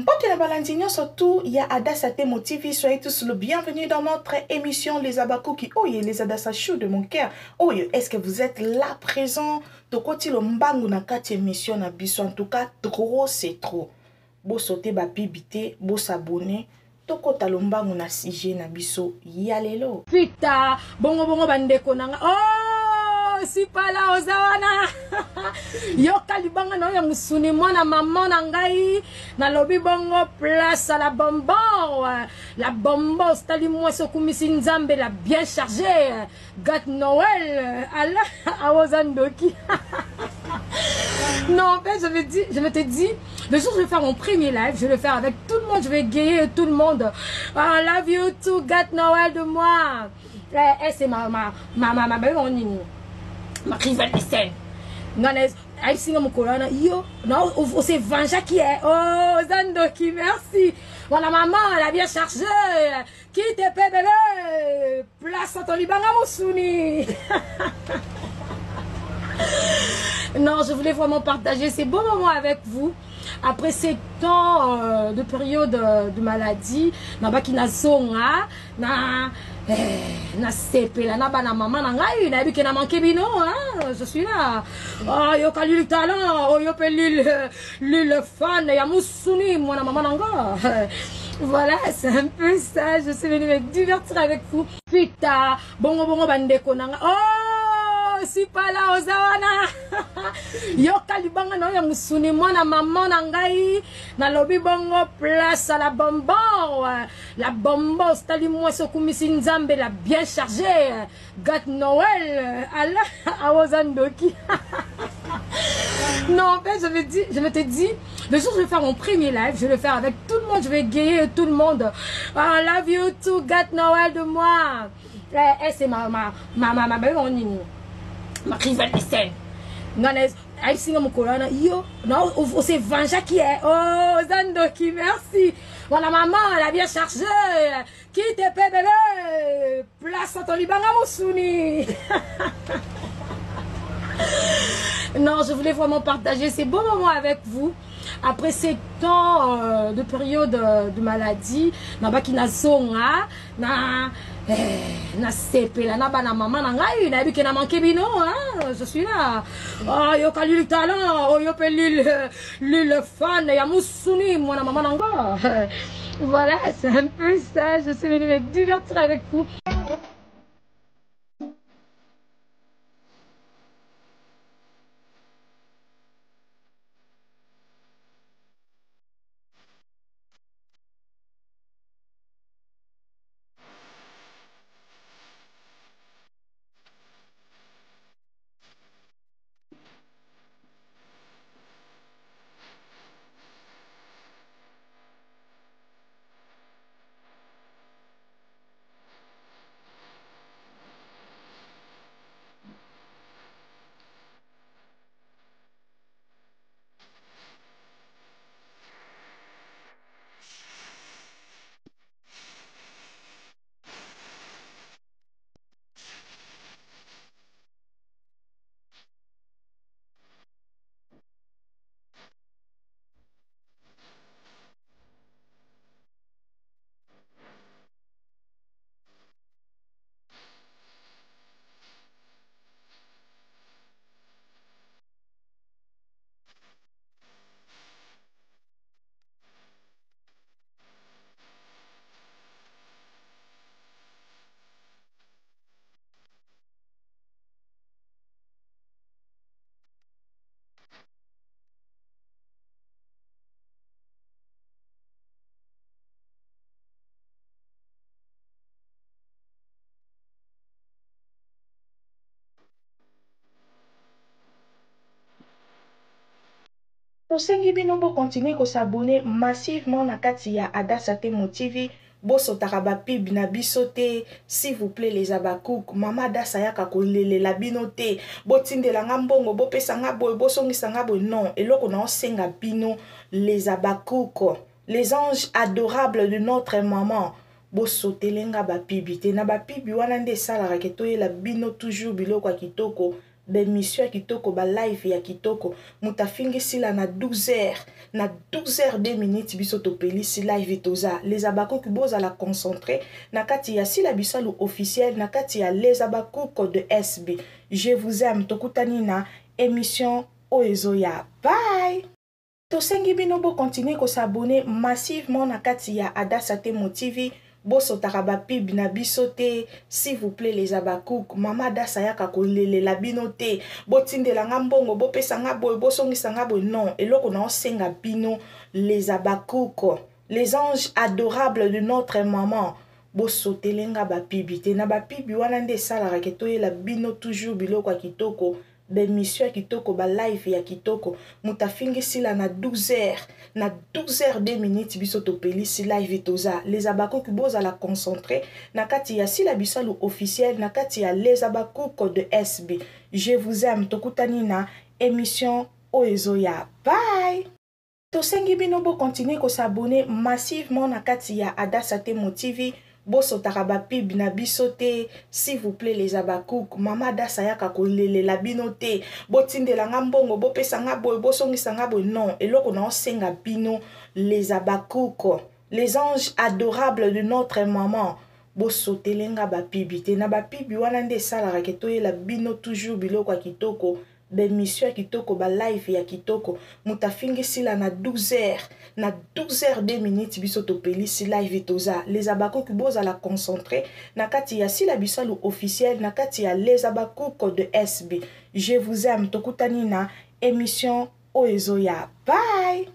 Mpote na balandinyo surtout, il y a Adassa Temo TV. Soyez tous le bienvenue dans notre émission Les Abakuki. Oh, les Adassa chou de mon cœur. Oh, est-ce que vous êtes là présent? Tokoti lo mbangu na kati émission na biso. En tout cas, trop c'est trop. Bo sauter ba pibité, bo s'abonner. Tokota lo mbangu na sujet na biso. Yalelo. Pita, bongo bandeko nanga. Oh, si pala ozawana. Yo kalibanga na ya musuni mwana maman na ngai na lobi bongo place à la bonbon. La bonbon stali moi so kumisi nzambe la bien chargée. Gâte Noël ala awozandoki. Non, en fait, je me te dis, le jour où je vais faire mon premier live, je vais le faire avec tout le monde, je vais gayer tout le monde. I love you too, gâte Noël de moi. C'est ma rivale de scène. Non, elle signe mon colonne. Yo, non, c'est Vanja qui est. Oh, Zandoki, merci. Voilà, maman, elle a bien chargé. Qui te paie, bébé? Place à ton libanga, Moussouni. Non, je voulais vraiment partager ces bons moments avec vous. Après ces temps de période de maladie, nabaki na zonga, na sepela, na bana maman na ngai, na biki na manqué bino, hein, je suis là. Oh, yo kali le talent, oh yo pe le fan, ya Moussouni, moi na maman nanga. Voilà, c'est un peu ça, je suis venue me divertir avec vous. Pita, bongo bandeko nanga. Oh, si pala ozawana. Yo kalibanga na ya musuni mwana maman na ngai na lobi bongo place à la bonbon. La bonbon stali moi so kumisi nzambe la bien chargée. Gâte Noël ala awozandoki. Non, en fait, je me te dis, le jour où je vais faire mon premier live, je vais le faire avec tout le monde, je vais gayer tout le monde. I love you too, gâte Noël de moi. C'est ma rivale de scène. Non, elle signe mon colonne. Yo, non, c'est Vanja qui est. Oh, Zandoki, merci. Voilà, maman, elle a bien chargé. Qui te paie, bébé? Place à ton libanga, Moussouni. Non, je voulais vraiment partager ces bons moments avec vous. Après ces temps de période de maladie, nabaki na zonga, na sepela, na bana maman na ngai, na biki na manqué bino, hein, je suis là. Oh, yo kali le talent, oh yo pe le fan, ya Moussouni, moi na maman nanga. Voilà, c'est un peu ça, je suis venue me divertir avec vous. Tosengi bino bo continuer ko s'abonner massivement na kati ya Adassa Temo TV. Bo sotaka ba pib na biso te, s'il vous plaît les abakouk. Mama Adassa yaka ko lele la bino te. Bo tindela nga mbongo, bo pesa nga boy, bo songisa nga boy. Non, eloko na osenga bino les abakouk. Les anges adorables de notre maman. Bo sotelenga ba pibité na ba pibi wana nde sala ke toyela bino toujours biloko kitoko bemission ya kitoko ba live ya kitoko mutafingi sila na 12h na 12h 2 minutes biso topelisi live toza les abakoki boza la concentré na kati ya sila bisalu officiel na kati ya les abakuko de SB. Je vous aime tokutani na émission Oezoya. Bye. Tosengi bino bo continuer ko s'abonner massivement na kati ya Adassa Temo TV. Boso taraba pib na bisote, s'il vous plaît les abakouk, mama Adassa yaka kolele la binote, botinde la ngambongo, bo pesa ngabo, bo songisa ngabo, non, eloko na osenga bino les abakouk, les anges adorables de notre maman. Boso telenga ba pibite, na ba pibi wana nde sala raketoye la bino toujours biloko ya kitoko. Bemission ya kitoko ba live ya kitoko mutafingi sila na 12h na 12h 2 minutes biso topelisi live toza les abakoki boza la concentré na kati ya sila bisalu officiel na kati ya les abakuko de SB. Je vous aime tokutani na émission Oezoya. Bye. Tosengi bino bo continuer ko s'abonner massivement na kati ya Adassa Temo TV. Boso taraba pib na bisote, s'il vous plaît les abakouk, mama Adassa yaka kolele la binote, botinde la ngambongo, bo pesa ngabo, bo songisa ngabo, non, eloko na osenga bino les abakouk, les anges adorables de notre maman. Boso telenga ba pibite, na ba pibi wana nde sala raketoye la bino toujours biloko ya kitoko. Bemission ya kitoko ba live ya kitoko mutafingi sila na 12h na 12h 2 minutes biso topelisi live toza les abakoki boza la concentré na kati ya sila bisalu officiel na kati ya les abakuko de SB. Je vous aime tokutani na émission Oezoya. Bye.